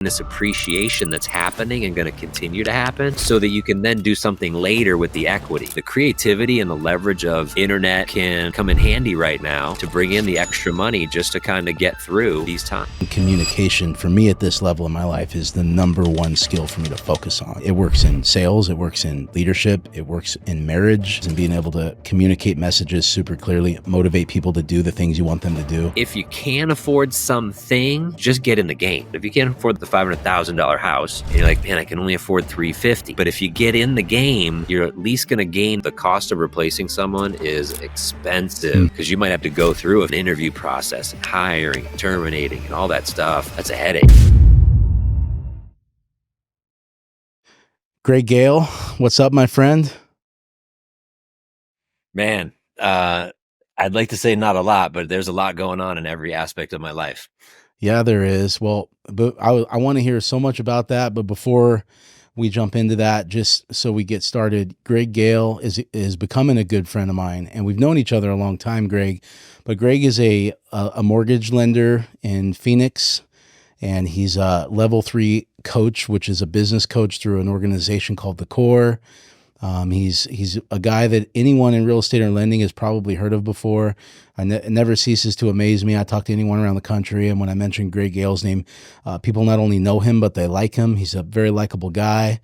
this appreciation that's happening and going to continue to happen so that you can then do something later with the equity. The creativity and the leverage of internet can come in handy right now to bring in the extra money just to kind of get through these times. Communication for me at this level in my life is the number one skill for me to focus on. It works in sales, it works in leadership, it works in marriage, and being able to communicate messages super clearly, motivate people to do the things you want them to do. If you can't afford something, just get in the game. If you can't afford the $500,000 house, and you're like, man, I can only afford $350,000. But if you get in the game, you're at least going to gain. The cost of replacing someone is expensive because you might have to go through an interview process, and hiring, terminating, and all that stuff. That's a headache. Greg Gale, what's up, my friend? Man, I'd like to say not a lot, but there's a lot going on in every aspect of my life. Yeah, there is. Well, but I want to hear so much about that. But before we jump into that, just so we get started, Greg Gale is becoming a good friend of mine, and we've known each other a long time, Greg. But Greg is a mortgage lender in Phoenix, and he's a level 3 coach, which is a business coach through an organization called The Core. He's a guy that anyone in real estate or lending has probably heard of before. It never ceases to amaze me. I talk to anyone around the country, and when I mention Greg Gale's name, people not only know him, but they like him. He's a very likable guy.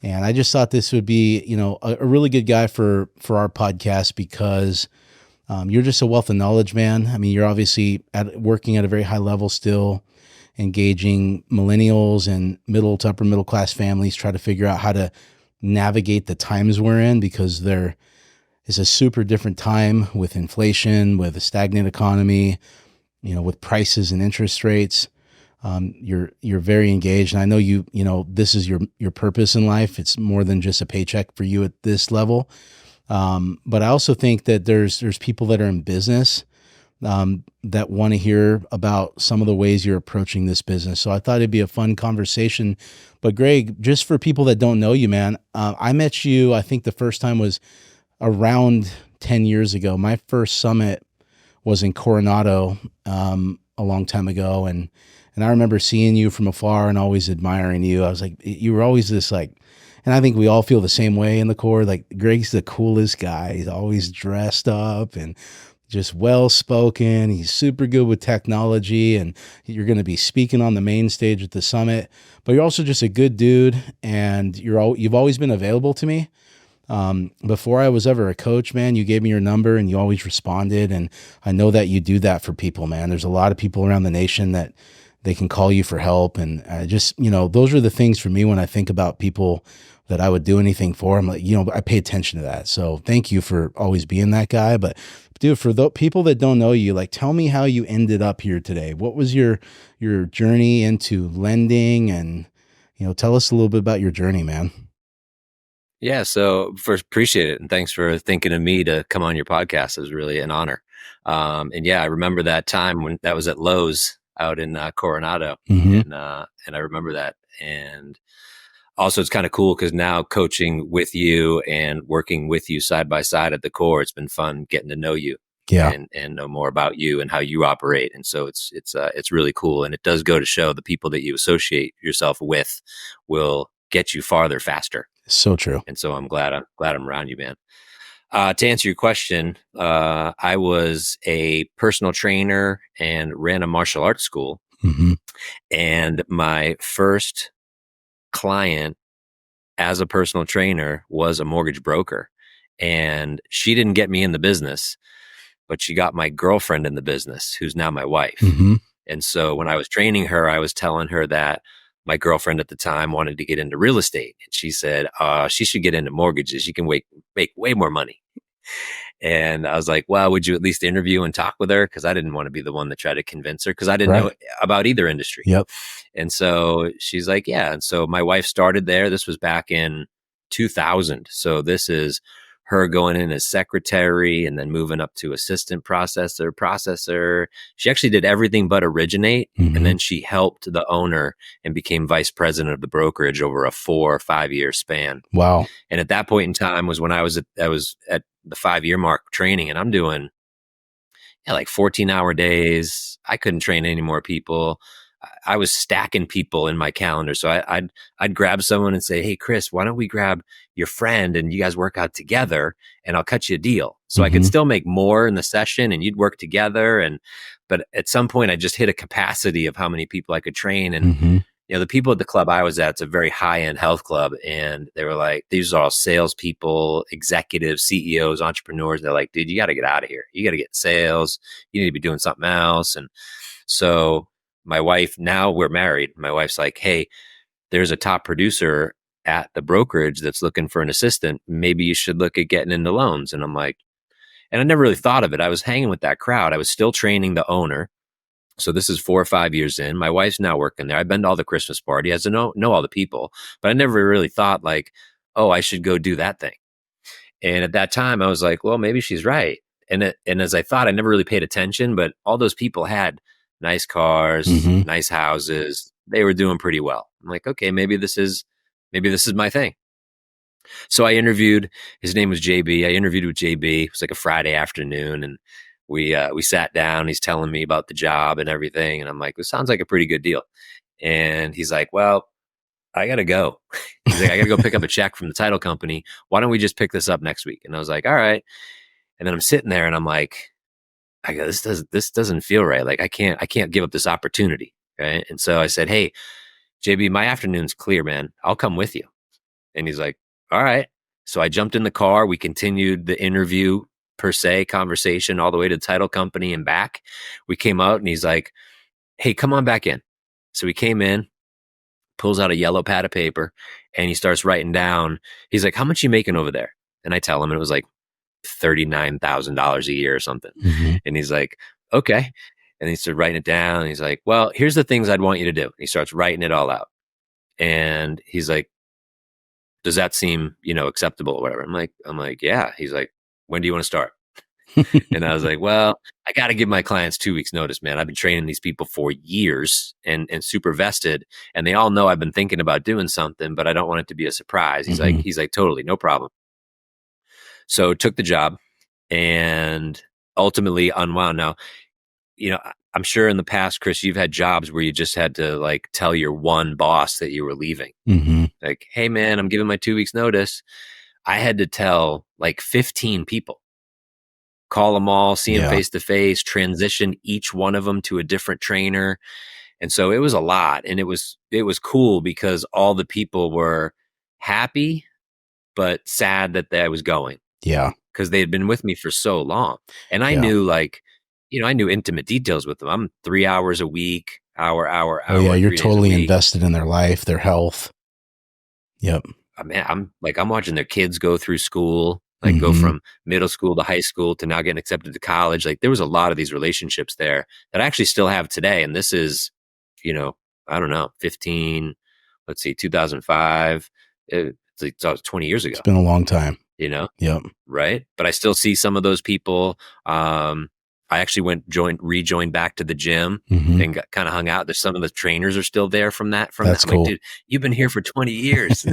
And I just thought this would be, a really good guy for our podcast because you're just a wealth of knowledge, man. I mean, you're obviously working at a very high level still, engaging millennials and middle to upper middle class families, try to figure out how to navigate the times we're in, because there is a super different time with inflation, with a stagnant economy, with prices and interest rates. You're very engaged, and I know this is your purpose in life. It's more than just a paycheck for you at this level. But I also think that there's people that are in business that want to hear about some of the ways you're approaching this business. So I thought it'd be a fun conversation. But Greg, just for people that don't know you, man, I met you, I think the first time was around 10 years ago. My first summit was in Coronado a long time ago. And I remember seeing you from afar and always admiring you. I was like, you were always this and I think we all feel the same way in the Core. Like, Greg's the coolest guy. He's always dressed up and just well-spoken. He's super good with technology, and you're going to be speaking on the main stage at the summit, but you're also just a good dude, and you've always been available to me. Before I was ever a coach, man, you gave me your number and you always responded. And I know that you do that for people, man. There's a lot of people around the nation that they can call you for help. And those are the things for me when I think about people that I would do anything for. I'm like, I pay attention to that. So thank you for always being that guy. But dude, for the people that don't know you, tell me how you ended up here today. What was your journey into lending? And, tell us a little bit about your journey, man. Yeah. So first, appreciate it. And thanks for thinking of me to come on your podcast. It was really an honor. And yeah, I remember that time when that was at Lowe's out in Coronado. Mm-hmm. And I remember that. And also, it's kind of cool because now coaching with you and working with you side by side at the Core, it's been fun getting to know you, and know more about you and how you operate. And so it's really cool. And it does go to show the people that you associate yourself with will get you farther faster. So true. And so I'm glad I'm around you, man. To answer your question, I was a personal trainer and ran a martial arts school. Mm-hmm. And my first client as a personal trainer was a mortgage broker, and she didn't get me in the business, but she got my girlfriend in the business, who's now my wife. Mm-hmm. And so when I was training her, I was telling her that my girlfriend at the time wanted to get into real estate, and she said she should get into mortgages. You can make way more money. And I was like, well, would you at least interview and talk with her? Because I didn't want to be the one that tried to convince her, because I didn't know about either industry. Yep. And so she's like, yeah. And so my wife started there. This was back in 2000. So this is her going in as secretary and then moving up to assistant processor. She actually did everything but originate. Mm-hmm. And then she helped the owner and became vice president of the brokerage over a 4 or 5 year span. Wow. And at that point in time was when I was at the 5-year mark training, and I'm doing 14-hour days. I couldn't train any more people. I was stacking people in my calendar. So I'd grab someone and say, hey, Chris, why don't we grab your friend and you guys work out together and I'll cut you a deal. So I could still make more in the session and you'd work together. But at some point I just hit a capacity of how many people I could train. And, the people at the club I was at, it's a very high end health club. And they were like, these are all salespeople, executives, CEOs, entrepreneurs. They're like, dude, you got to get out of here. You got to get sales. You need to be doing something else. And so my wife, now we're married. My wife's like, hey, there's a top producer at the brokerage that's looking for an assistant. Maybe you should look at getting into loans. And I'm like, and I never really thought of it. I was hanging with that crowd. I was still training the owner. So this is 4 or 5 years in. My wife's now working there. I've been to all the Christmas parties. I know all the people, but I never really thought like, oh, I should go do that thing. And at that time I was like, well, maybe she's right. And as I thought, I never really paid attention, but all those people had nice cars, nice houses. They were doing pretty well. I'm like, okay, maybe this is my thing. So I interviewed, his name was JB. I interviewed with JB. It was like a Friday afternoon and we sat down. He's telling me about the job and everything. And I'm like, this sounds like a pretty good deal. And he's like, well, I got to go. He's like, I got to go pick up a check from the title company. Why don't we just pick this up next week? And I was like, all right. And then I'm sitting there and I'm like, I go, this doesn't feel right. Like I can't give up this opportunity. Right. And so I said, hey, JB, my afternoon's clear, man. I'll come with you. And he's like, all right. So I jumped in the car. We continued the interview per se conversation all the way to the title company and back. We came out and he's like, hey, come on back in. So we came in, pulls out a yellow pad of paper and he starts writing down. He's like, how much you making over there? And I tell him, and it was like $39,000 a year or something. And he's like, okay. And he started writing it down. And he's like, well, here's the things I'd want you to do. And he starts writing it all out. And he's like, does that seem, acceptable or whatever? I'm like, yeah. He's like, when do you want to start? And I was like, well, I got to give my clients 2 weeks notice, man. I've been training these people for years and super vested. And they all know I've been thinking about doing something, but I don't want it to be a surprise. He's like, totally, no problem. So took the job and ultimately unwound. Now, I'm sure in the past, Chris, you've had jobs where you just had to like tell your one boss that you were leaving. Like, hey man, I'm giving my 2 weeks notice. I had to tell like 15 people, call them all, see them face to face, transition each one of them to a different trainer. And so it was a lot. And it was cool because all the people were happy, but sad that I was going. Yeah. Because they had been with me for so long. And I knew I knew intimate details with them. I'm 3 hours a week, hour. Oh yeah. You're totally invested in their life, their health. Yep. I'm watching their kids go through school, like go from middle school to high school to now getting accepted to college. Like there was a lot of these relationships there that I actually still have today. And this is, I don't know, 2005. It's 20 years ago. It's been a long time. Yep. Right. But I still see some of those people. I actually rejoined back to the gym and got kind of hung out. There's some of the trainers are still there from that. That's cool. Like, dude, you've been here for 20 years.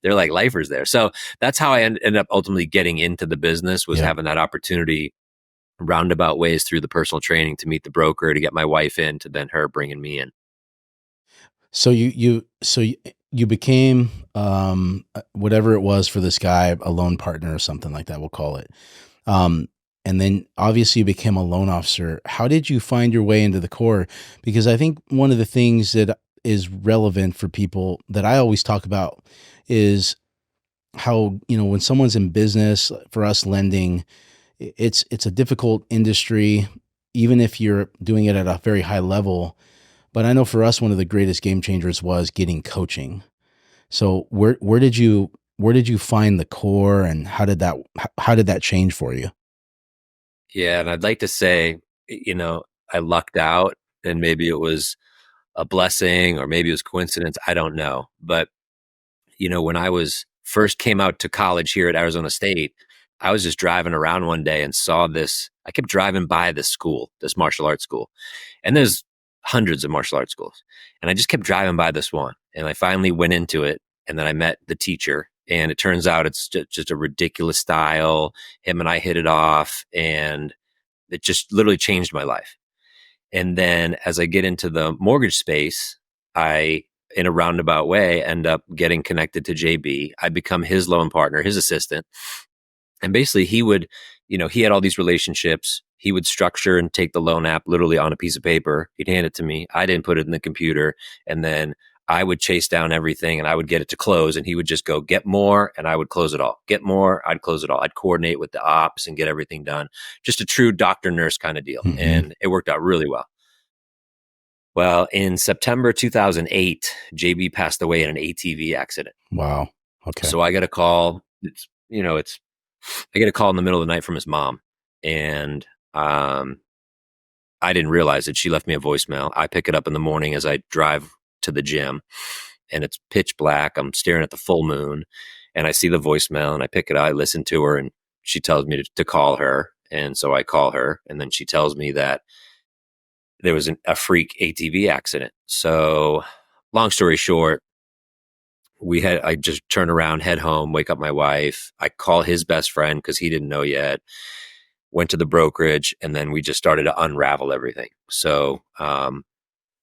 They're like lifers there. So that's how I ended up ultimately getting into the business, was having that opportunity roundabout ways through the personal training to meet the broker, to get my wife in, to then her bringing me in. So you became, whatever it was for this guy, a loan partner or something like that, we'll call it. And then obviously you became a loan officer. How did you find your way into the core? Because I think one of the things that is relevant for people that I always talk about is how, when someone's in business, for us lending, it's a difficult industry, even if you're doing it at a very high level. But I know for us, one of the greatest game changers was getting coaching. So where did you find the core, and how did that change for you? Yeah. And I'd like to say, I lucked out, and maybe it was a blessing or maybe it was coincidence. I don't know. But, when I first came out to college here at Arizona State, I was just driving around one day and saw this. I kept driving by this school, this martial arts school, and there's hundreds of martial arts schools. And I just kept driving by this one, and I finally went into it. And then I met the teacher, and it turns out it's just a ridiculous style. Him and I hit it off, and it just literally changed my life. And then as I get into the mortgage space, I, in a roundabout way, end up getting connected to JB. I become his loan partner, his assistant. And basically he would, he had all these relationships. He would structure and take the loan app literally on a piece of paper. He'd hand it to me. I'd input it in the computer. And then I would chase down everything and I would get it to close. And he would just go, get more. And I would close it all. Get more. I'd close it all. I'd coordinate with the ops and get everything done. Just a true doctor nurse kind of deal. Mm-hmm. And it worked out really well. Well, in September 2008, JB passed away in an ATV accident. Wow. Okay. So I got a call. I get a call in the middle of the night from his mom, and I didn't realize it. She left me a voicemail. I pick it up in the morning as I drive to the gym, and it's pitch black. I'm staring at the full moon, and I see the voicemail, and I pick it up. I listen to her, and she tells me to call her, and so I call her, and then she tells me that there was a freak ATV accident. So long story short, I just turn around, head home, wake up my wife. I call his best friend because he didn't know yet, went to the brokerage, and then we just started to unravel everything. So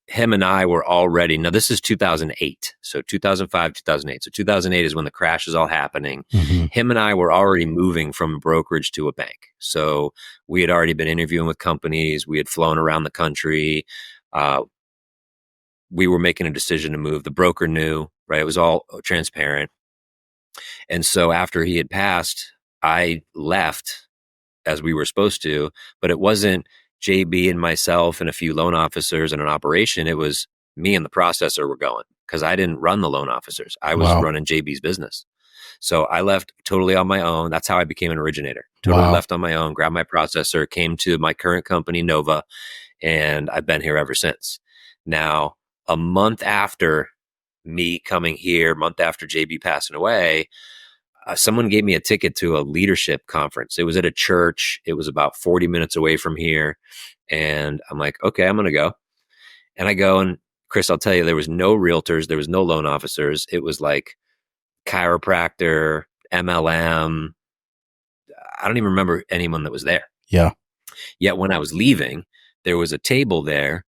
him and I were already, now this is 2008. So 2005, 2008. So 2008 is when the crash is all happening. Mm-hmm. Him and I were already moving from a brokerage to a bank. So we had already been interviewing with companies. We had flown around the country. We were making a decision to move. The broker knew, right? It was all transparent. And so after he had passed, I left as we were supposed to, but it wasn't JB and myself and a few loan officers and an operation. It was me and the processor were going because I didn't run the loan officers. I was running JB's business. So I left totally on my own. That's how I became an originator. Totally left on my own, grabbed my processor, came to my current company, Nova, and I've been here ever since. Now, a month after me coming here, a month after JB passing away, someone gave me a ticket to a leadership conference. It was at a church. It was about 40 minutes away from here. And I'm like, okay, I'm going to go. And I go, and Chris, I'll tell you, there was no realtors. There was no loan officers. It was like chiropractor, MLM. I don't even remember anyone that was there. Yeah. Yet when I was leaving, there was a table there.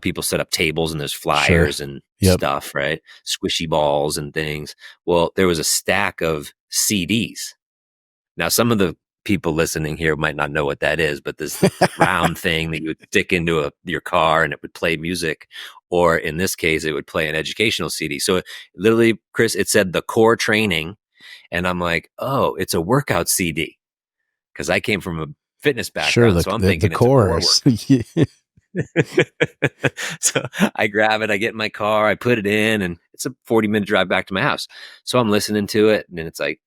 People set up tables and there's flyers and stuff, right? Squishy balls and things. Well, there was a stack of CDs. Now, some of the people listening here might not know what that is, but this round thing that you would stick into your car and it would play music, or in this case, it would play an educational CD. So literally, Chris, it said the core training. And I'm like, oh, it's a workout CD. Because I came from a fitness background. So I'm thinking the chorus. So I grab it, I get in my car, I put it in, and it's a 40-minute drive back to my house. So I'm listening to it, and it's like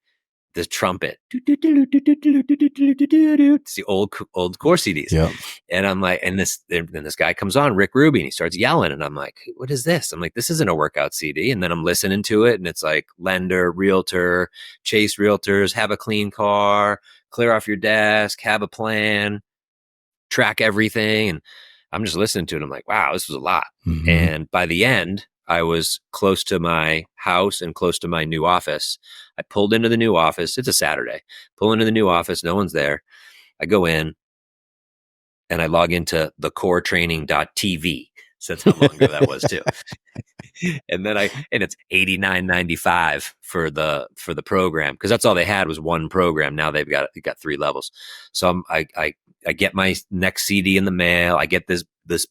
this trumpet. It's the old core CDs. Yeah. And I'm like, and this guy comes on, Rick Ruby, and he starts yelling, and I'm like, what is this? I'm like, this isn't a workout CD. And then I'm listening to it, and it's like lender, realtor, chase realtors, have a clean car, clear off your desk, have a plan, track everything. And I'm just listening to it. I'm like, wow, this was a lot. Mm-hmm. And by the end, I was close to my house and close to my new office. I pulled into the new office. It's a Saturday. Pull into the new office. No one's there. I go in and I log into thecoretraining.tv. So that's how long ago that was too. And then it's $89.95 for the program, because that's all they had was one program. Now they've got 3 levels. So I get my next CD in the mail. I get this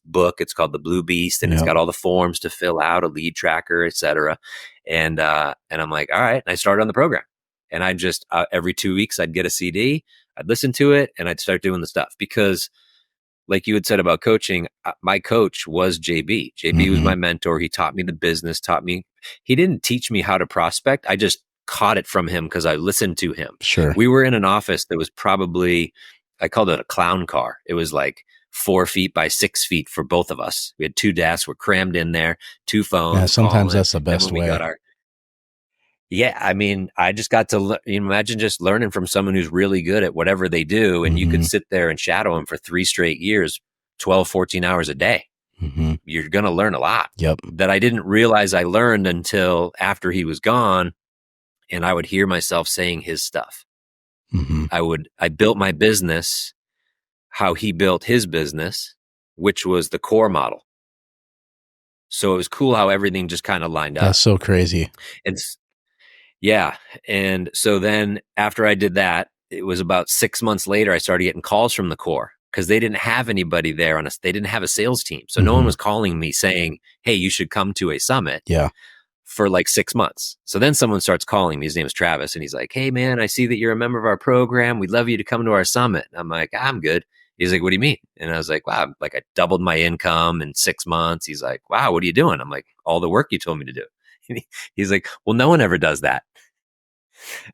book. It's called The Blue Beast, and it's got all the forms to fill out, a lead tracker, etc. And I'm like, all right. And I started on the program, and I just every 2 weeks I'd get a CD, I'd listen to it, and I'd start doing the stuff. Because like you had said about coaching, my coach was JB. JB was my mentor. He taught me the business, he didn't teach me how to prospect. I just caught it from him because I listened to him. Sure. We were in an office that was probably, I called it a clown car. It was like 4 feet by 6 feet for both of us. We had 2 desks, we're crammed in there, 2 phones. Yeah, sometimes that's the best way. Yeah, I mean, I just got to imagine just learning from someone who's really good at whatever they do, and you could sit there and shadow them for 3 straight years, 12, 14 hours a day. Mm-hmm. You're going to learn a lot that I didn't realize I learned until after he was gone, and I would hear myself saying his stuff. Mm-hmm. I built my business how he built his business, which was the core model. So it was cool how everything just kind of lined up. That's so crazy. And yeah. And so then after I did that, it was about 6 months later, I started getting calls from the core because they didn't have anybody there on us. They didn't have a sales team. So no one was calling me saying, hey, you should come to a summit. Yeah. For like 6 months. So then someone starts calling me. His name is Travis. And he's like, hey, man, I see that you're a member of our program. We'd love you to come to our summit. And I'm like, I'm good. He's like, what do you mean? And I was like, wow, like I doubled my income in 6 months. He's like, wow, what are you doing? I'm like, all the work you told me to do. He's like, well, no one ever does that.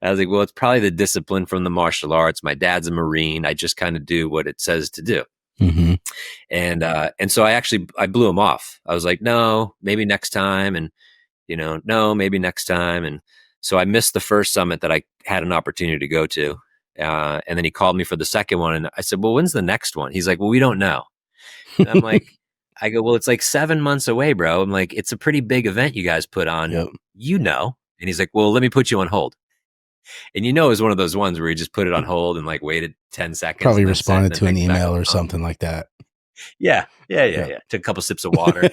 I was like, well, it's probably the discipline from the martial arts. My dad's a Marine. I just kind of do what it says to do. And so I blew him off. I was like, no, maybe next time. And no, maybe next time. And so I missed the first summit that I had an opportunity to go to. And then he called me for the second one. And I said, well, when's the next one? He's like, well, we don't know. And I'm like, I go, well, it's like 7 months away, bro. I'm like, it's a pretty big event you guys put on, Yep. And he's like, well, let me put you on hold. And it was one of those ones where he just put it on hold and like waited 10 seconds. Probably responded to an email or something like that. Yeah. Took a couple sips of water.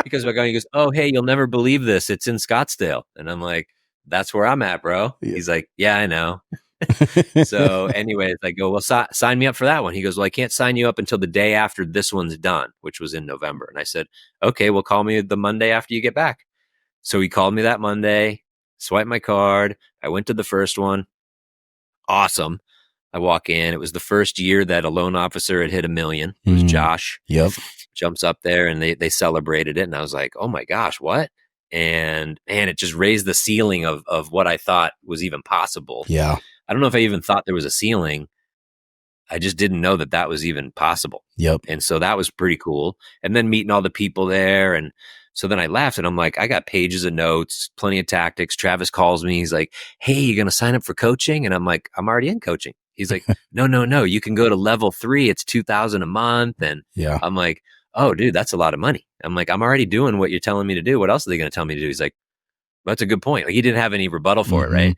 Because he goes, oh, hey, you'll never believe this. It's in Scottsdale. And I'm like, that's where I'm at, bro. Yeah. He's like, yeah, I know. So anyways, I go, well, sign me up for that one. He goes, well, I can't sign you up until the day after this one's done, which was in November. And I said, okay, well, call me the Monday after you get back. So he called me that Monday, swiped my card. I went to the first one. Awesome. I walk in. It was the first year that a loan officer had hit $1 million. It was Josh. Yep. Jumps up there and they celebrated it. And I was like, oh my gosh, what? And man, it just raised the ceiling of what I thought was even possible. Yeah. I don't know if I even thought there was a ceiling. I just didn't know that was even possible. Yep. And so that was pretty cool. And then meeting all the people there. And so then I left and I'm like, I got pages of notes, plenty of tactics. Travis calls me. He's like, hey, you going to sign up for coaching? And I'm like, I'm already in coaching. He's like, no, you can go to level 3. It's $2,000 a month. And yeah. I'm like, oh, dude, that's a lot of money. I'm like, I'm already doing what you're telling me to do. What else are they going to tell me to do? He's like, that's a good point. Like he didn't have any rebuttal for it, right?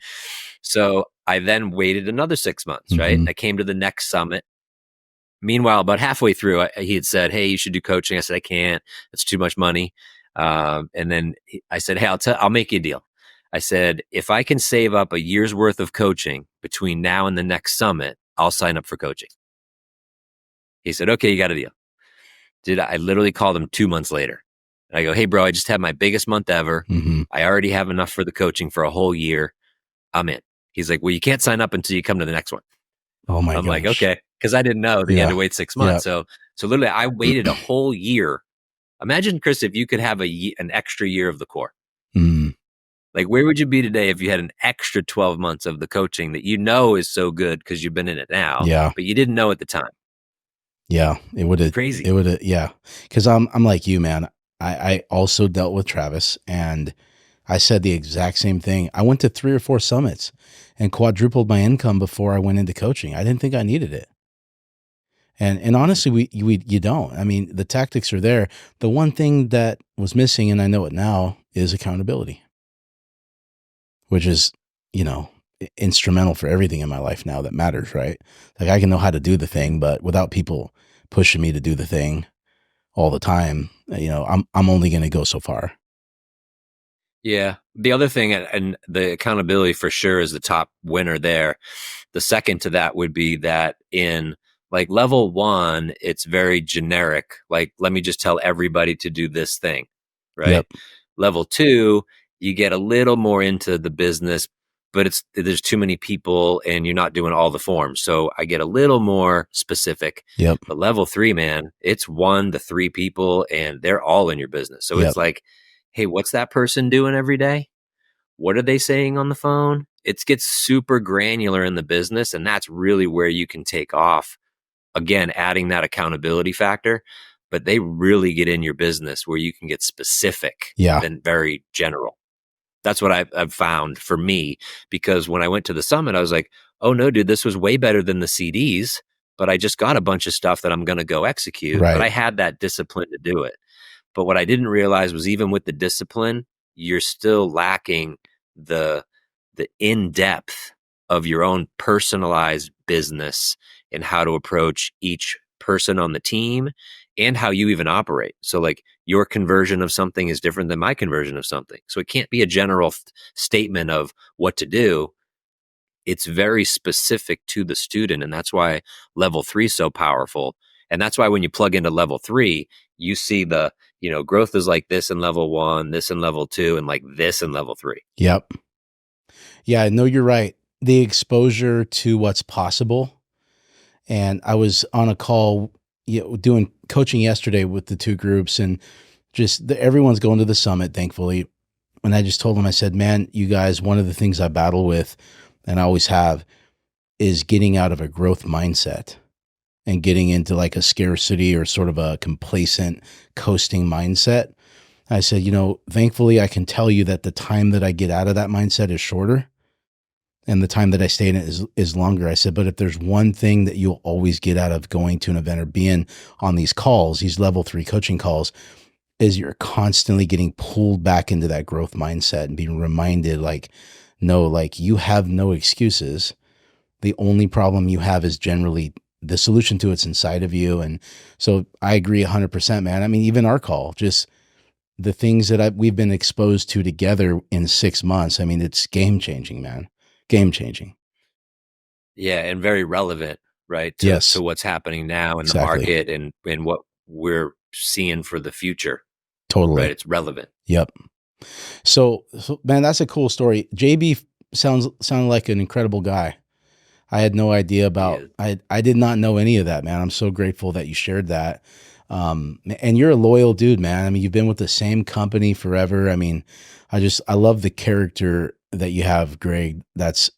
So I then waited another 6 months, right? I came to the next summit. Meanwhile, about halfway through, he had said, hey, you should do coaching. I said, I can't. It's too much money. And then I said, hey, I'll make you a deal. I said, if I can save up a year's worth of coaching between now and the next summit, I'll sign up for coaching. He said, okay, you got a deal. Dude, I literally called him 2 months later. And I go, hey, bro, I just had my biggest month ever. I already have enough for the coaching for a whole year. I'm in. He's like, well, you can't sign up until you come to the next one. Oh my I'm gosh. like, okay. Because I didn't know that you had to wait 6 months. So literally I waited a whole year. Imagine, Chris, if you could have an extra year of the core. Like, where would you be today if you had an extra 12 months of the coaching that is so good because you've been in it now, but you didn't know at the time? Yeah, it would have crazy. It would have, yeah. Because I'm like you, man. I also dealt with Travis, and I said the exact same thing. I went to 3 or 4 summits and quadrupled my income before I went into coaching. I didn't think I needed it. And honestly, you don't. I mean, the tactics are there. The one thing that was missing, and I know it now, is accountability, which is, instrumental for everything in my life now that matters, right? Like I can know how to do the thing, but without people pushing me to do the thing all the time, I'm only going to go so far. Yeah. The other thing, and the accountability for sure is the top winner there. The second to that would be that in like level 1, it's very generic. Like, let me just tell everybody to do this thing, right? Yep. Level 2, you get a little more into the business, but there's too many people and you're not doing all the forms. So I get a little more specific. Yep. But level 3, man, it's 1 to 3 people and they're all in your business. So it's like, hey, what's that person doing every day? What are they saying on the phone? It gets super granular in the business, and that's really where you can take off. Again, adding that accountability factor, but they really get in your business where you can get specific than very general. That's what I've found for me, because when I went to the summit, I was like, oh no, dude, this was way better than the CDs, but I just got a bunch of stuff that I'm going to go execute. Right. But I had that discipline to do it. But what I didn't realize was even with the discipline, you're still lacking the in-depth of your own personalized business and how to approach each person on the team and how you even operate. So like your conversion of something is different than my conversion of something. So it can't be a general statement of what to do. It's very specific to the student. And that's why level 3 is so powerful. And that's why when you plug into level 3, you see the, growth is like this in level 1, this in level 2, and like this in level 3. Yep. Yeah, no, you're right. The exposure to what's possible. And I was on a call, doing coaching yesterday with the two groups, and just everyone's going to the summit, thankfully. And I just told them, I said, man, you guys, one of the things I battle with, and I always have, is getting out of a growth mindset and getting into like a scarcity or sort of a complacent coasting mindset. I said, thankfully I can tell you that the time that I get out of that mindset is shorter and the time that I stay in it is longer. I said, but if there's one thing that you'll always get out of going to an event or being on these calls, these level 3 coaching calls, is you're constantly getting pulled back into that growth mindset and being reminded no, you have no excuses. The only problem you have is generally the solution to it's inside of you. And so I agree 100%, man. I mean, even our call, just the things that we've been exposed to together in 6 months. I mean, it's game changing, man. Game changing. Yeah. And very relevant, right? Yes. To what's happening now in the market and what we're seeing for the future. Totally. Right. It's relevant. Yep. So man, that's a cool story. JB sounded like an incredible guy. I had no idea about, I did not know any of that, man. I'm so grateful that you shared that. And you're a loyal dude, man. I mean, you've been with the same company forever. I mean, I love the character that you have, Greg.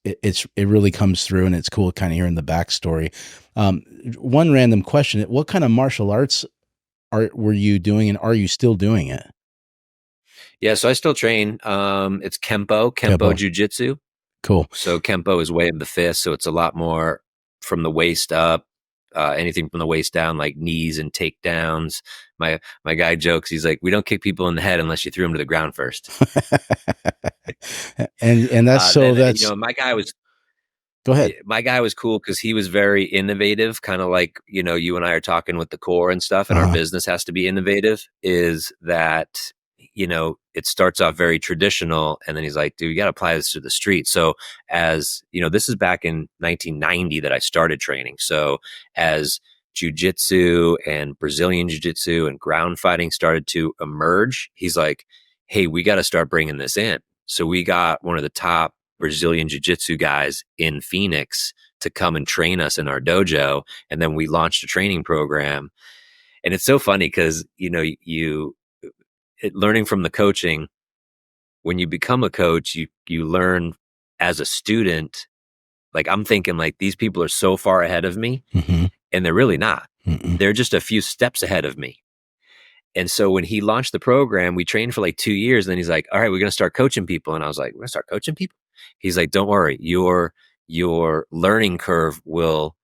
It really comes through, and it's cool kind of hearing the backstory. One random question: what kind of martial arts were you doing, and are you still doing it? Yeah, so I still train. It's Kempo Jiu-Jitsu. Cool. So Kempo is way of the fist, so it's a lot more from the waist up. Anything from the waist down, like knees and takedowns. My guy jokes, he's like, we don't kick people in the head unless you threw them to the ground first. and that's so that's my guy was. Go ahead. My guy was cool because he was very innovative, kind of like, you and I are talking with the core and stuff, and our business has to be innovative, is that, it starts off very traditional. And then he's like, dude, you got to apply this to the street. So as, this is back in 1990 that I started training. So as jiu-jitsu and Brazilian jiu-jitsu and ground fighting started to emerge, he's like, hey, we got to start bringing this in. So we got one of the top Brazilian jiu-jitsu guys in Phoenix to come and train us in our dojo. And then we launched a training program. And it's so funny because, learning from the coaching, when you become a coach, you learn as a student, like I'm thinking like these people are so far ahead of me, and they're really not. They're just a few steps ahead of me. And so when he launched the program, we trained for like 2 years. And then he's like, all right, we're going to start coaching people. And I was like, we're going to start coaching people? He's like, don't worry, your learning curve will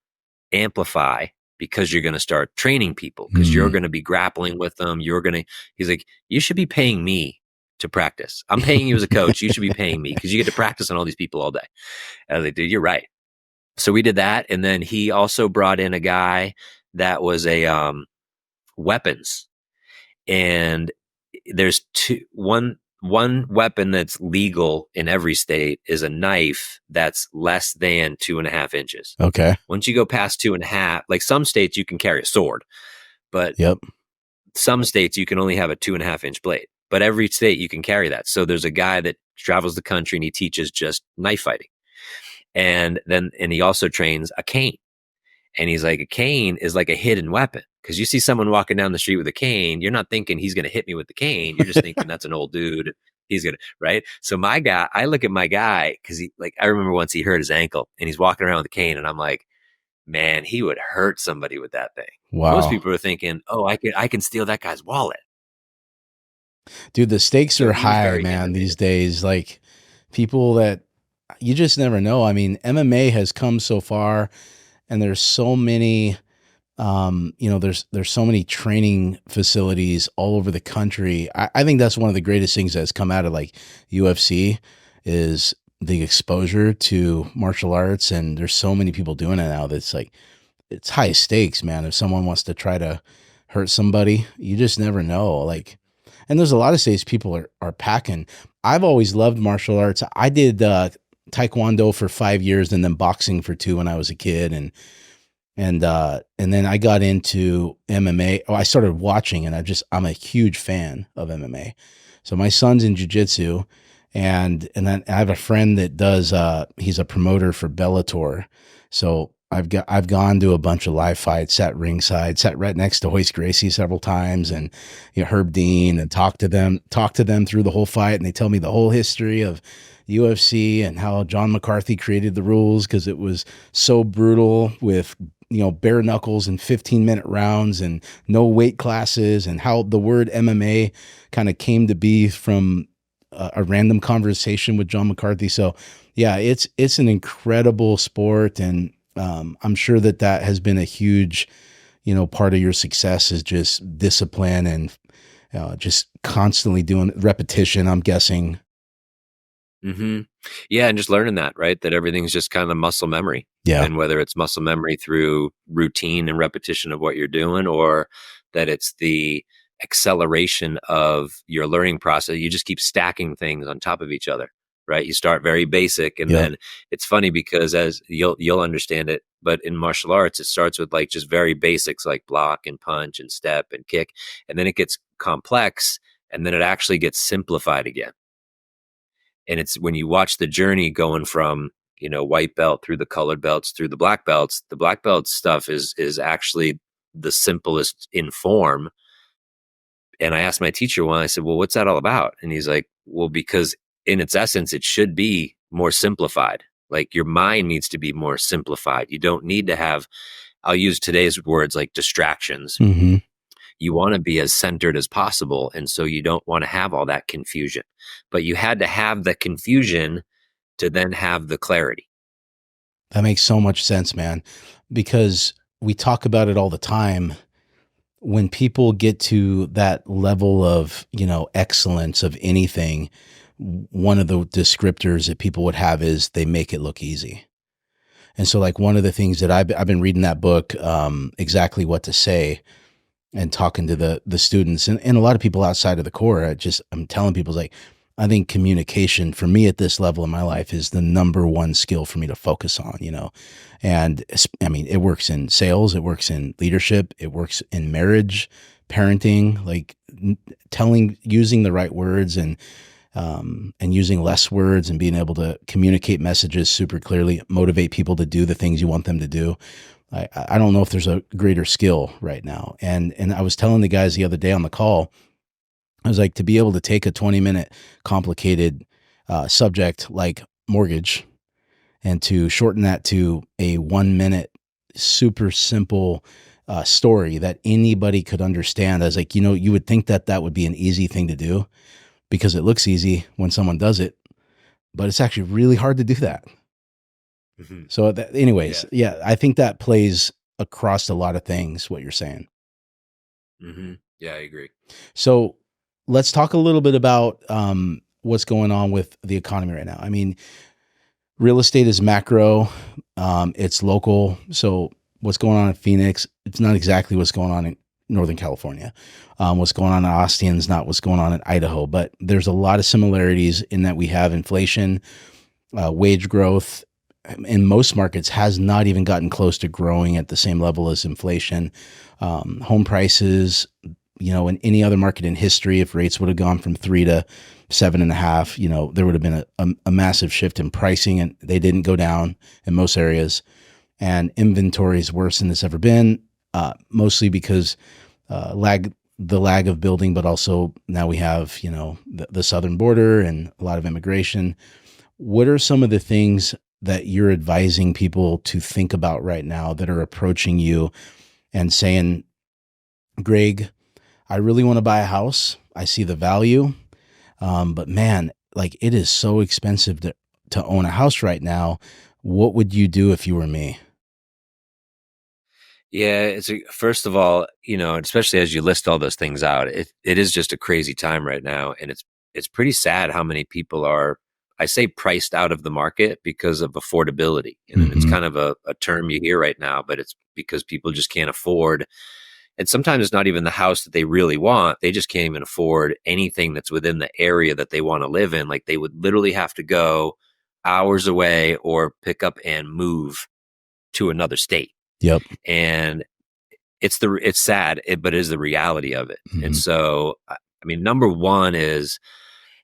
amplify because you're going to start training people, because you're going to be grappling with them. He's like, you should be paying me to practice. I'm paying you as a coach. You should be paying me because you get to practice on all these people all day. And I was like, dude, you're right. So we did that. And then he also brought in a guy that was a weapons. And there's one weapon that's legal in every state is a knife that's less than 2.5 inches. Okay. Once you go past 2.5, like some states you can carry a sword, but some states you can only have a 2.5-inch blade. But every state you can carry that. So there's a guy that travels the country and he teaches just knife fighting, and he also trains a cane. And he's like, a cane is like a hidden weapon. Because you see someone walking down the street with a cane, you're not thinking he's going to hit me with the cane. You're just thinking that's an old dude. He's going to, right? So my guy, I look at my guy because I remember once he hurt his ankle and he's walking around with a cane, and I'm like, man, he would hurt somebody with that thing. Wow. Most people are thinking, oh, I can steal that guy's wallet. Dude, the stakes are high, man, these days. Like people that you just never know. I mean, MMA has come so far, and there's so many, there's so many training facilities all over the country. I think that's one of the greatest things that's come out of like UFC is the exposure to martial arts. And there's so many people doing it now that's like, it's high stakes, man. If someone wants to try to hurt somebody. You just never know. Like, and there's a lot of states people are packing. I've always loved martial arts. I did Taekwondo for 5 years and then boxing for 2 when I was a kid. And then I got into MMA. Oh, I started watching and I'm a huge fan of MMA. So my son's in jiu-jitsu and then I have a friend that does he's a promoter for Bellator. So I've gone to a bunch of live fights, sat ringside, sat right next to Hoist Gracie several times, and Herb Dean, and talked to them through the whole fight, and they tell me the whole history of UFC and how John McCarthy created the rules because it was so brutal with bare knuckles and 15-minute rounds and no weight classes, and how the word MMA kind of came to be from a random conversation with John McCarthy. So yeah, it's an incredible sport, and I'm sure that has been a huge, part of your success is just discipline and just constantly doing repetition, I'm guessing. Mm-hmm. Yeah, and just learning that, right? That everything's just kind of muscle memory. Yeah. And whether it's muscle memory through routine and repetition of what you're doing, or that it's the acceleration of your learning process, you just keep stacking things on top of each other, right? You start very basic, and then it's funny because as you'll understand it, but in martial arts, it starts with like just very basics like block and punch and step and kick, and then it gets complex, and then it actually gets simplified again. And it's when you watch the journey going from, white belt through the colored belts, through the black belt stuff is actually the simplest in form. And I asked my teacher one, I said, well, what's that all about? And he's like, well, because in its essence, it should be more simplified. Like your mind needs to be more simplified. You don't need to have, I'll use today's words like distractions. Mm-hmm. You want to be as centered as possible. And so you don't want to have all that confusion, but you had to have the confusion to then have the clarity. That makes so much sense, man, because we talk about it all the time. When people get to that level of, excellence of anything, one of the descriptors that people would have is they make it look easy. And so like one of the things that I've been reading that book, Exactly What to Say, and talking to the students and a lot of people outside of the core, I'm telling people, like, I think communication for me at this level in my life is the number one skill for me to focus on, and I mean, it works in sales, it works in leadership, it works in marriage, parenting, like using the right words and using less words and being able to communicate messages super clearly, motivate people to do the things you want them to do. I don't know if there's a greater skill right now. And I was telling the guys the other day on the call, I was like, to be able to take a 20-minute complicated subject like mortgage and to shorten that to a 1-minute super simple story that anybody could understand. I was like, you would think that would be an easy thing to do because it looks easy when someone does it, but it's actually really hard to do that. Mm-hmm. So anyways, yeah, I think that plays across a lot of things, what you're saying. Mm-hmm. Yeah, I agree. So let's talk a little bit about what's going on with the economy right now. I mean, real estate is macro, it's local. So what's going on in Phoenix, it's not exactly what's going on in Northern California. What's going on in Austin is not what's going on in Idaho, but there's a lot of similarities in that we have inflation, wage growth in most markets has not even gotten close to growing at the same level as inflation. Home prices, in any other market in history, if rates would have gone from 3 to 7.5, there would have been a massive shift in pricing, and they didn't go down in most areas. And inventory is worse than it's ever been, mostly because the lag of building, but also now we have, the southern border and a lot of immigration. What are some of the things that you're advising people to think about right now that are approaching you and saying, Greg, I really want to buy a house. I see the value. But man, like it is so expensive to own a house right now. What would you do if you were me? Yeah, first of all, especially as you list all those things out, it is just a crazy time right now. And it's pretty sad how many people are, I say, priced out of the market because of affordability. And it's kind of a term you hear right now, but it's because people just can't afford, And sometimes it's not even the house that they really want. They just can't even afford anything that's within the area that they want to live in. Like they would literally have to go hours away or pick up and move to another state. Yep. And it's sad, but it is the reality of it. Mm-hmm. And so, I mean, number one is,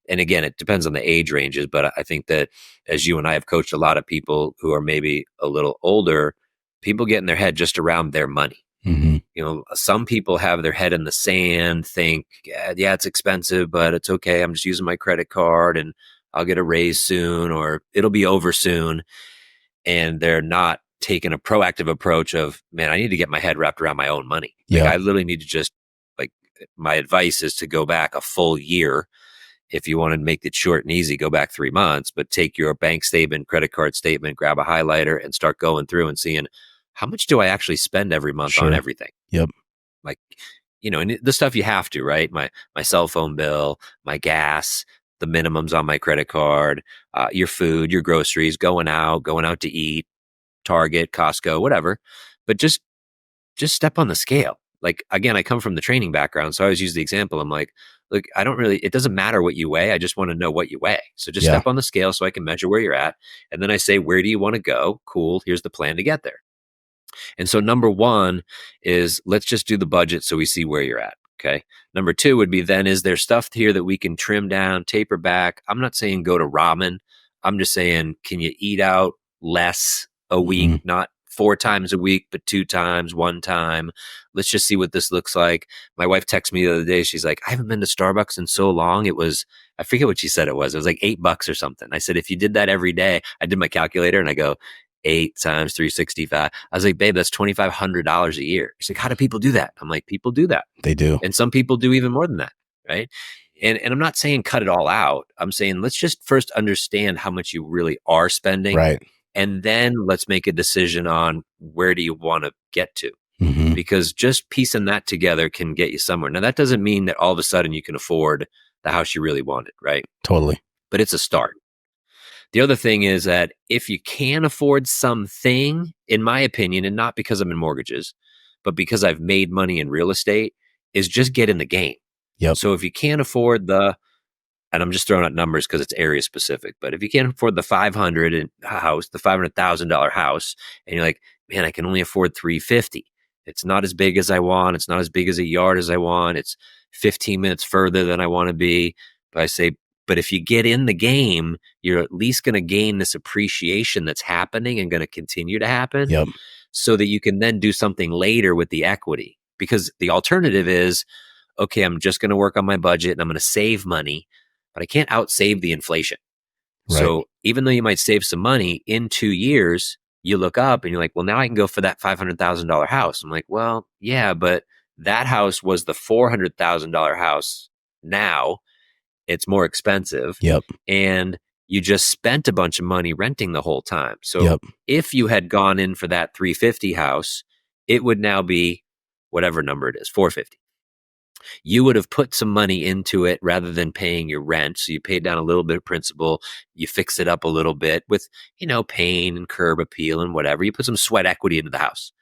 and again, it depends on the age ranges, but I think that as you and I have coached a lot of people who are maybe a little older, people get in their head just around their money. Mm-hmm. You know, some people have their head in the sand, think, yeah, it's expensive, but it's okay. I'm just using my credit card and I'll get a raise soon, or it'll be over soon. And they're not taking a proactive approach of, man, I need to get my head wrapped around my own money. Like I literally need to just, like, my advice is to go back a full year. If you want to make it short and easy, go back 3 months, but take your bank statement, credit card statement, grab a highlighter and start going through and seeing, how much do I actually spend every month on everything? Yep. Like, you know, and the stuff you have to, right? My cell phone bill, my gas, the minimums on my credit card, your food, your groceries, going out to eat, Target, Costco, whatever. But just step on the scale. Like, again, I come from the training background, so I always use the example. I'm like, look, it doesn't matter what you weigh. I just want to know what you weigh. So just step on the scale so I can measure where you're at. And then I say, where do you want to go? Cool. Here's the plan to get there. And so number one is, let's just do the budget so we see where you're at. Okay. Number two would be, then, is there stuff here that we can trim down, taper back? I'm not saying go to ramen. I'm just saying, can you eat out less a week, not 4 times a week, but 2 times, 1 time? Let's just see what this looks like. My wife texted me the other day. She's like, I haven't been to Starbucks in so long. I forget what she said it was. It was like $8 or something. I said, if you did that every day, I did my calculator and I go, 8 times 365. I was like, babe, that's $2,500 a year. She's like, how do people do that? I'm like, people do that. They do. And some people do even more than that. Right. And I'm not saying cut it all out. I'm saying, let's just first understand how much you really are spending. Right. And then let's make a decision on, where do you want to get to? Because just piecing that together can get you somewhere. Now, that doesn't mean that all of a sudden you can afford the house you really wanted. Right. Totally. But it's a start. The other thing is that if you can afford something, in my opinion, and not because I'm in mortgages, but because I've made money in real estate, is just get in the game. Yep. So if you can't afford and I'm just throwing out numbers because it's area specific, but if you can't afford the $500,000 house, and you're like, man, I can only afford $350. It's not as big as I want. It's not as big as a yard as I want. It's 15 minutes further than I want to be. But I say, but if you get in the game, you're at least going to gain this appreciation that's happening and going to continue to happen, so that you can then do something later with the equity. Because the alternative is, okay, I'm just going to work on my budget and I'm going to save money, but I can't outsave the inflation. Right. So even though you might save some money, in 2 years, you look up and you're like, well, now I can go for that $500,000 house. I'm like, well, yeah, but that house was the $400,000 house. Now it's more expensive. Yep. And you just spent a bunch of money renting the whole time. So if you had gone in for that 350 house, it would now be whatever number it is, 450. You would have put some money into it rather than paying your rent. So you paid down a little bit of principal, you fix it up a little bit with, paint and curb appeal and whatever. You put some sweat equity into the house.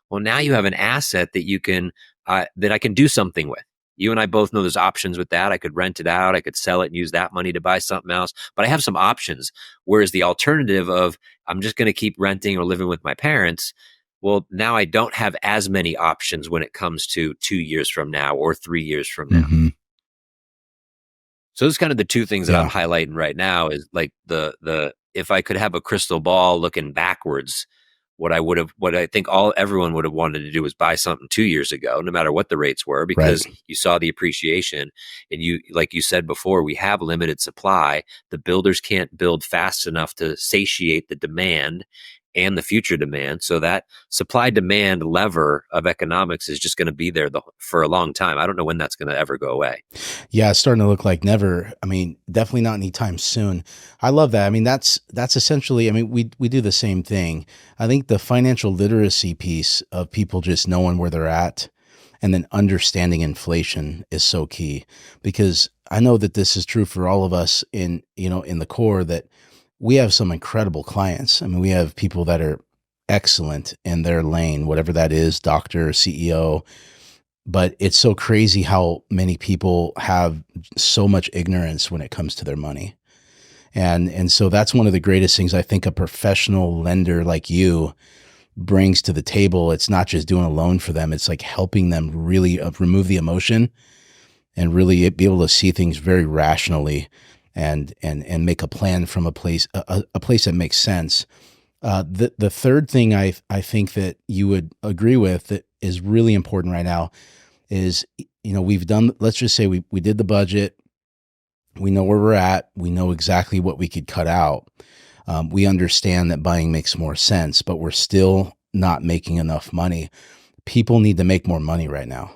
Well, now you have an asset that you can, that I can do something with. You and I both know there's options with that. I could rent it out. I could sell it and use that money to buy something else. But I have some options. Whereas the alternative of, I'm just going to keep renting or living with my parents, well, now I don't have as many options when it comes to 2 years from now or 3 years from now. So those are kind of the two things that I'm highlighting right now, is like the if I could have a crystal ball looking backwards, what I think everyone would have wanted to do was buy something 2 years ago, no matter what the rates were, because you saw the appreciation. And like you said before, we have limited supply. The builders can't build fast enough to satiate the demand and the future demand. So that supply demand lever of economics is just going to be there for a long time. I don't know when that's going to ever go away. Yeah, it's starting to look like never. I mean, definitely not anytime soon. I love that. I mean, that's essentially, I mean, we do the same thing. I think the financial literacy piece of people just knowing where they're at and then understanding inflation is so key, because I know that this is true for all of us in the core, that we have some incredible clients. I mean, we have people that are excellent in their lane, whatever that is, doctor, CEO, But it's so crazy how many people have so much ignorance when it comes to their money. And so that's one of the greatest things I think a professional lender like you brings to the table. It's not just doing a loan for them. It's like helping them really remove the emotion and really be able to see things very rationally and make a plan from a place that makes sense. The third thing I think that you would agree with that is really important right now is, we've done, let's just say we did the budget. We know where we're at. We know exactly what we could cut out. We understand that buying makes more sense, but we're still not making enough money. People need to make more money right now.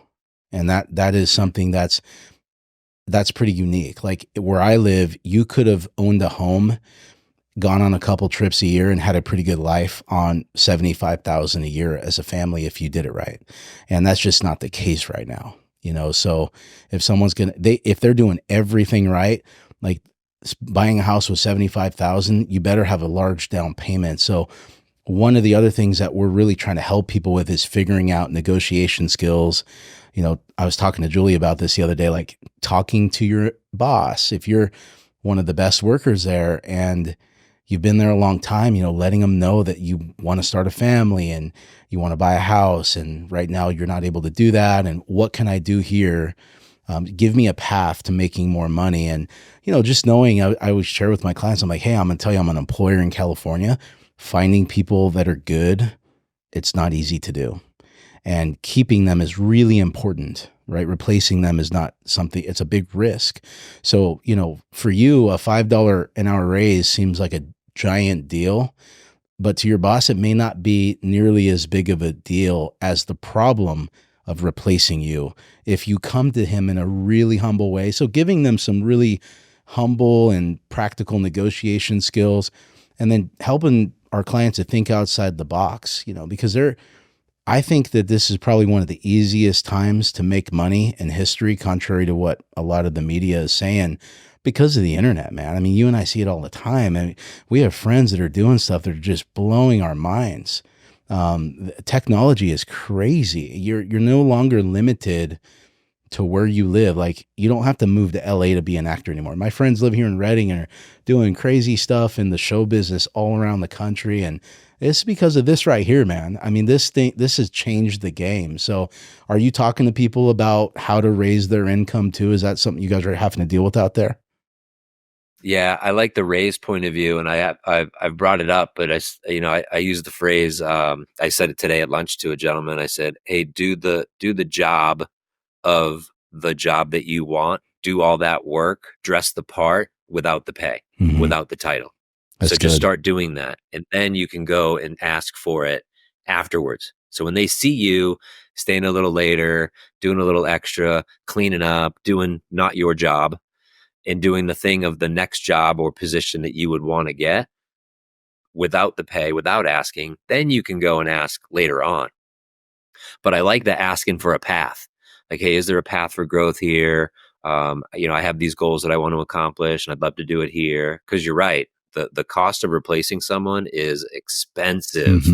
And that is something that's pretty unique. Like where I live, you could have owned a home, gone on a couple trips a year and had a pretty good life on $75,000 a year as a family if you did it right. And that's just not the case right now. So if someone's if they're doing everything right, like buying a house with $75,000, you better have a large down payment. So one of the other things that we're really trying to help people with is figuring out negotiation skills. I was talking to Julie about this the other day, like talking to your boss. If you're one of the best workers there and you've been there a long time, letting them know that you want to start a family and you want to buy a house. And right now you're not able to do that. And what can I do here? Give me a path to making more money. And, just knowing, I always share with my clients, I'm like, hey, I'm going to tell you, I'm an employer in California. Finding people that are good, it's not easy to do. And keeping them is really important, right? Replacing them is not something, it's a big risk. So, for you, a $5 an hour raise seems like a giant deal, but to your boss, it may not be nearly as big of a deal as the problem of replacing you if you come to him in a really humble way. So giving them some really humble and practical negotiation skills, and then helping our clients to think outside the box, because I think that this is probably one of the easiest times to make money in history, contrary to what a lot of the media is saying, because of the internet, man. I mean, you and I see it all the time. I mean, we have friends that are doing stuff that are just blowing our minds. Technology is crazy. You're no longer limited to where you live. Like you don't have to move to LA to be an actor anymore. My friends live here in Redding and are doing crazy stuff in the show business all around the country. And it's because of this right here, man. I mean, this has changed the game. So are you talking to people about how to raise their income too? Is that something you guys are having to deal with out there? Yeah, I like the raise point of view, and I've brought it up, but I use the phrase. I said it today at lunch to a gentleman. I said, "Hey, do the job of the job that you want. Do all that work, dress the part without the pay, without the title. So just start doing that, and then you can go and ask for it afterwards. So when they see you staying a little later, doing a little extra, cleaning up, doing not your job." And doing the thing of the next job or position that you would want to get without the pay, without asking, then you can go and ask later on. But I like the asking for a path. Like, hey, is there a path for growth here? I have these goals that I want to accomplish and I'd love to do it here. Because you're right. The cost of replacing someone is expensive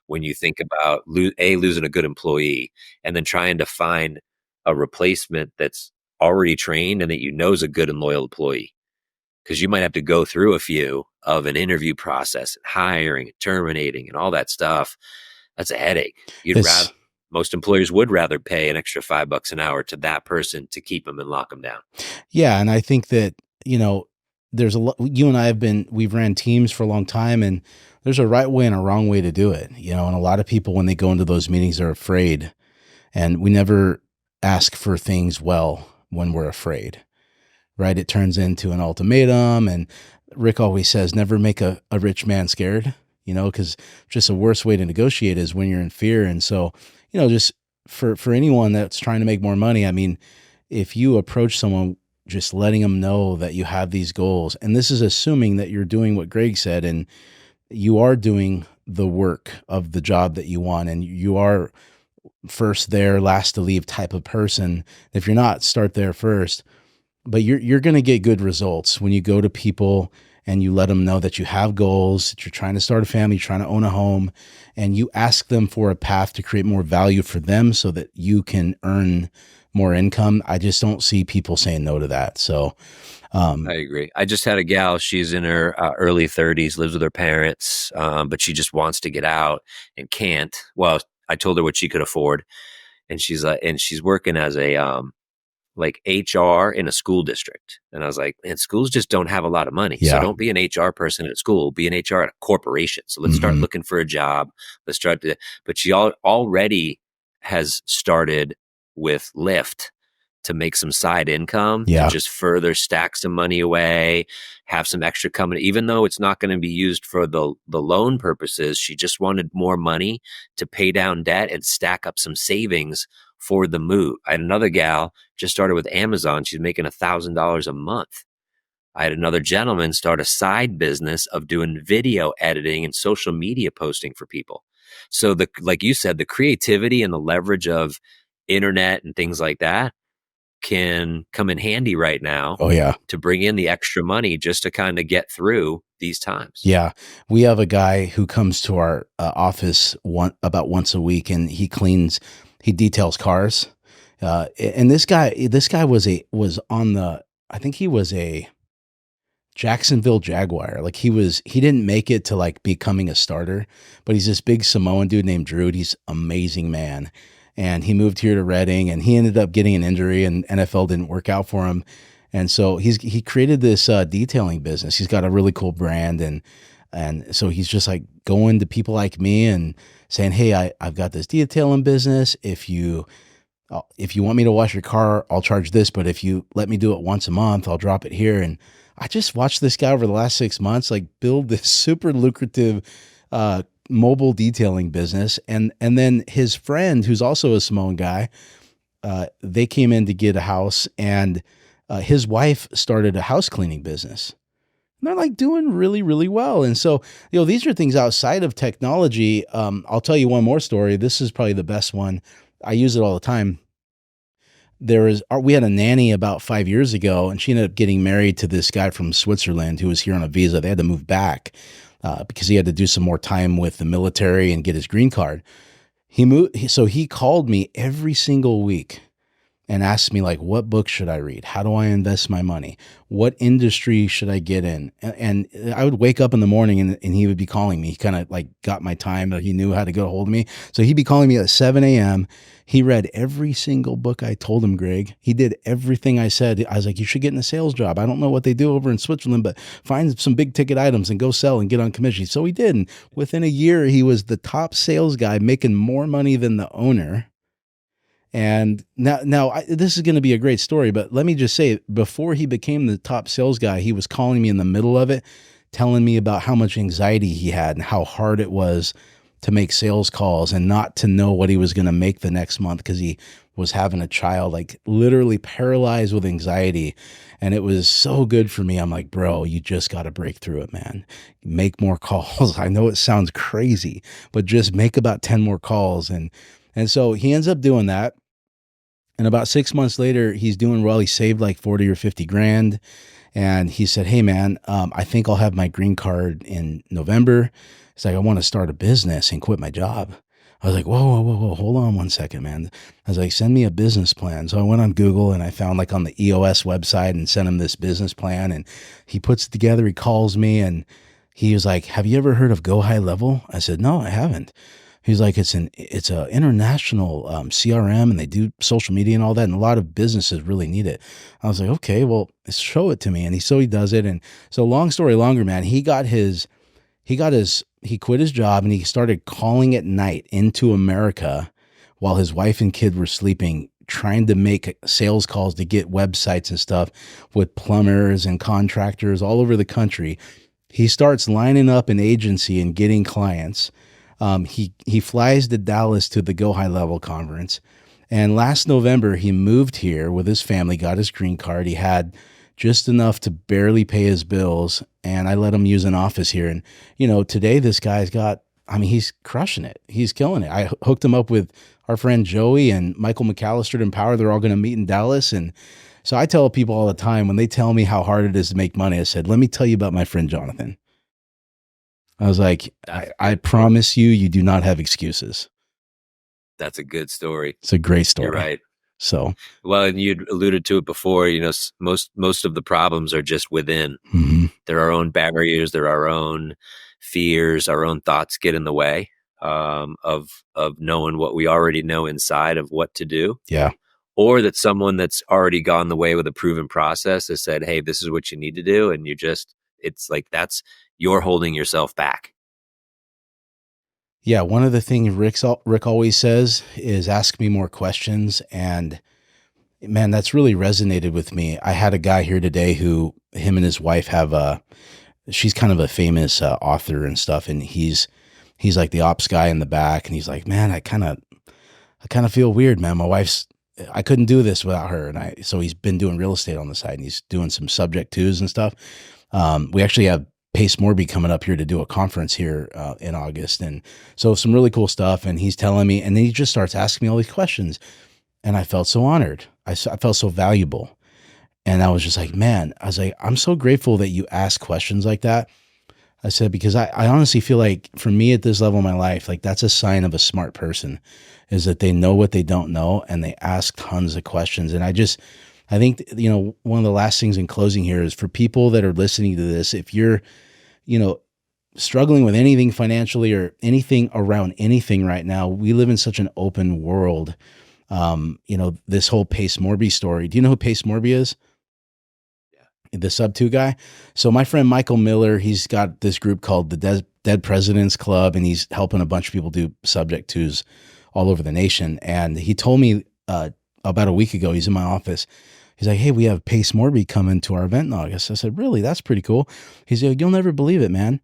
when you think about losing a good employee and then trying to find a replacement that's already trained and that is a good and loyal employee, because you might have to go through a few of an interview process and hiring and terminating and all that stuff. That's a headache. Most employers would rather pay an extra $5 an hour to that person to keep them and lock them down. Yeah. And I think that, there's a lot, you and I we've ran teams for a long time, and there's a right way and a wrong way to do it, and a lot of people, when they go into those meetings, are afraid, and we never ask for things when we're afraid, right? It turns into an ultimatum. And Rick always says, never make a rich man scared, because just the worst way to negotiate is when you're in fear. And so, just for anyone that's trying to make more money, I mean, if you approach someone, just letting them know that you have these goals, and this is assuming that you're doing what Greg said, and you are doing the work of the job that you want, and you are first there, last to leave type of person. If you're not, start there first. But you're going to get good results when you go to people and you let them know that you have goals, that you're trying to start a family, trying to own a home, and you ask them for a path to create more value for them so that you can earn more income. I just don't see people saying no to that. So, I agree. I just had a gal. She's in her early 30s, lives with her parents, but she just wants to get out and can't. Well, I told her what she could afford, and she's working as a like HR in a school district. And I was like, man, schools just don't have a lot of money. So yeah. don't be an HR person at a school, be an HR at a corporation. So let's start looking for a job. Let's start to, but she already has started with Lyft to make some side income to Yeah. just further stack some money away, have some extra coming, even though it's not going to be used for the loan purposes. She just wanted more money to pay down debt and stack up some savings for the move. I had another gal just started with Amazon. She's making $1,000 a month. I had another gentleman start a side business of doing video editing and social media posting for people. So like you said, the creativity and the leverage of internet and things like that can come in handy right now. Oh yeah. To bring in the extra money just to kind of get through these times. Yeah. We have a guy who comes to our office about once a week, and he details cars. And this guy was on I think he was a Jacksonville Jaguar. Like he didn't make it to like becoming a starter, but he's this big Samoan dude named Drew. He's amazing man. And he moved here to Reading, and he ended up getting an injury, and NFL didn't work out for him. And so he created this detailing business. He's got a really cool brand, and so he's just like going to people like me and saying, "Hey, I've got this detailing business. If you want me to wash your car, I'll charge this. But if you let me do it once a month, I'll drop it here." And I just watched this guy over the last 6 months like build this super lucrative mobile detailing business, and then his friend, who's also a Samoan guy, they came in to get a house, and his wife started a house cleaning business. And they're like doing really, really well. And so, these are things outside of technology. I'll tell you one more story. This is probably the best one. I use it all the time. We had a nanny about 5 years ago, and she ended up getting married to this guy from Switzerland who was here on a visa. They had to move back because he had to do some more time with the military and get his green card. So he called me every single week and asked me, like, what book should I read? How do I invest my money? What industry should I get in? And I would wake up in the morning and he would be calling me. He kind of like got my time. He knew how to get a hold of me. So he'd be calling me at 7 a.m. He read every single book I told him, Greg. He did everything I said. I was like, you should get in a sales job. I don't know what they do over in Switzerland, but find some big ticket items and go sell and get on commission. So he did. And within a year, he was the top sales guy, making more money than the owner. And now this is going to be a great story, but let me just say, before he became the top sales guy, he was calling me in the middle of it, telling me about how much anxiety he had and how hard it was to make sales calls and not to know what he was going to make the next month because he was having a child, like literally paralyzed with anxiety. And it was so good for me. I'm like, bro, you just got to break through it, man. Make more calls. I know it sounds crazy, but just make about 10 more calls. And so he ends up doing that. And about 6 months later, he's doing well. He saved like 40 or 50 grand. And he said, hey, man, I think I'll have my green card in November. He's like, I want to start a business and quit my job. I was like, whoa, hold on 1 second, man. I was like, send me a business plan. So I went on Google and I found like on the EOS website and sent him this business plan. And he puts it together. He calls me and he was like, have you ever heard of Go High Level? I said, no, I haven't. He's like, it's a international CRM, and they do social media and all that, and a lot of businesses really need it. I was like, okay, well, show it to me. And he does it. And so long story longer, man, he quit his job and he started calling at night into America while his wife and kid were sleeping, trying to make sales calls to get websites and stuff with plumbers and contractors all over the country. He starts lining up an agency and getting clients. He flies to Dallas to the Go High Level conference. And last November, he moved here with his family, got his green card. He had just enough to barely pay his bills. And I let him use an office here. And, today this guy's he's crushing it. He's killing it. I hooked him up with our friend Joey and Michael McAllister to Empower. They're all going to meet in Dallas. And So I tell people all the time when they tell me how hard it is to make money, I said, let me tell you about my friend Jonathan. I was like, I promise you, you do not have excuses. That's a good story. It's a great story. You're right. So, well, and you'd alluded to it before, you know, most of the problems are just within. There are our own barriers, there are our own fears, our own thoughts get in the way of knowing what we already know inside of what to do. Yeah. Or that someone that's already gone the way with a proven process has said, hey, this is what you need to do. And you just, it's like, you're holding yourself back. Yeah. One of the things Rick always says is ask me more questions. And man, that's really resonated with me. I had a guy here today who him and his wife have she's kind of a famous author and stuff. And he's like the ops guy in the back. And he's like, man, I kind of feel weird, man. I couldn't do this without her. And so he's been doing real estate on the side and he's doing some subject twos and stuff. We actually have Pace Morby coming up here to do a conference here in August. And so some really cool stuff. And he's telling me, and then he just starts asking me all these questions. And I felt so honored. I felt so valuable. And I was just like, man, I was like, I'm so grateful that you ask questions like that. I said, because I honestly feel like for me at this level of my life, like that's a sign of a smart person is that they know what they don't know and they ask tons of questions. And I think, you know, one of the last things in closing here is for people that are listening to this, if you're, you know, struggling with anything financially or anything around anything right now, we live in such an open world. You know, this whole Pace Morby story. Do you know who Pace Morby is? Yeah. The sub 2 guy. So my friend Michael Miller, he's got this group called the Dead Presidents Club, and he's helping a bunch of people do subject twos all over the nation. And he told me about a week ago, he's in my office. He's like, hey, we have Pace Morby coming to our event in August. I said, really? That's pretty cool. He's like, you'll never believe it, man.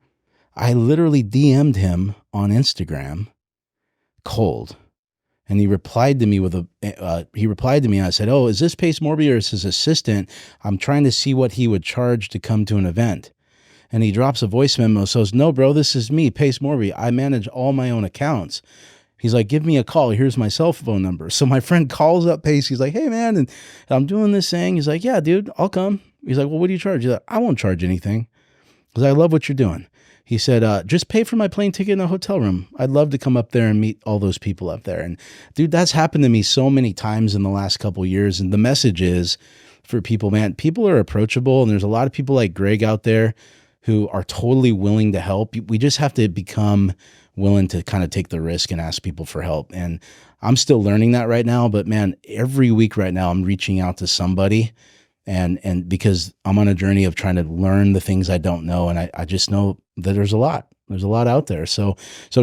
I literally DM'd him on Instagram cold. And he replied to me and I said, oh, is this Pace Morby or is his assistant? I'm trying to see what he would charge to come to an event. And he drops a voice memo, says, no, bro, this is me, Pace Morby. I manage all my own accounts. He's like, give me a call. Here's my cell phone number. So my friend calls up Pace. He's like, hey, man, and I'm doing this thing. He's like, yeah, dude, I'll come. He's like, well, what do you charge? He's like, I won't charge anything because I love what you're doing. He said, just pay for my plane ticket in a hotel room. I'd love to come up there and meet all those people up there. And dude, that's happened to me so many times in the last couple of years. And the message is for people, man, people are approachable. And there's a lot of people like Greg out there who are totally willing to help. We just have to become willing to kind of take the risk and ask people for help. And I'm still learning that right now, but man, every week right now, I'm reaching out to somebody and because I'm on a journey of trying to learn the things I don't know. And I just know that there's a lot out there. So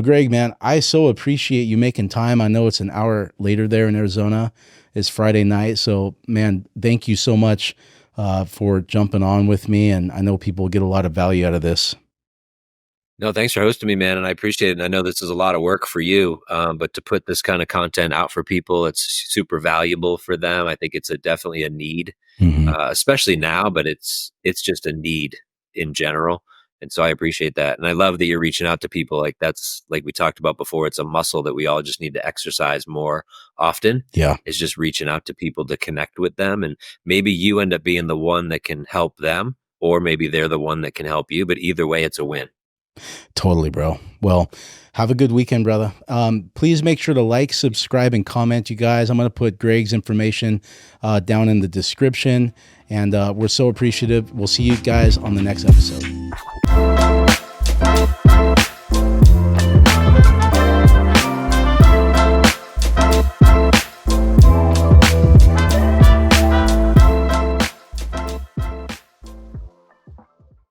Greg, man, I so appreciate you making time. I know it's an hour later there in Arizona. It's Friday night. So man, thank you so much for jumping on with me. And I know people get a lot of value out of this. No, thanks for hosting me, man. And I appreciate it. And I know this is a lot of work for you, but to put this kind of content out for people, it's super valuable for them. I think it's definitely a need, especially now, but it's just a need in general. And so I appreciate that. And I love that you're reaching out to people. Like that's like we talked about before, it's a muscle that we all just need to exercise more often. Yeah. It's just reaching out to people to connect with them. And maybe you end up being the one that can help them, or maybe they're the one that can help you. But either way, it's a win. Totally, bro. Well, have a good weekend, brother. Please make sure to like, subscribe, and comment, you guys. I'm going to put Greg's information down in the description. And we're so appreciative. We'll see you guys on the next episode.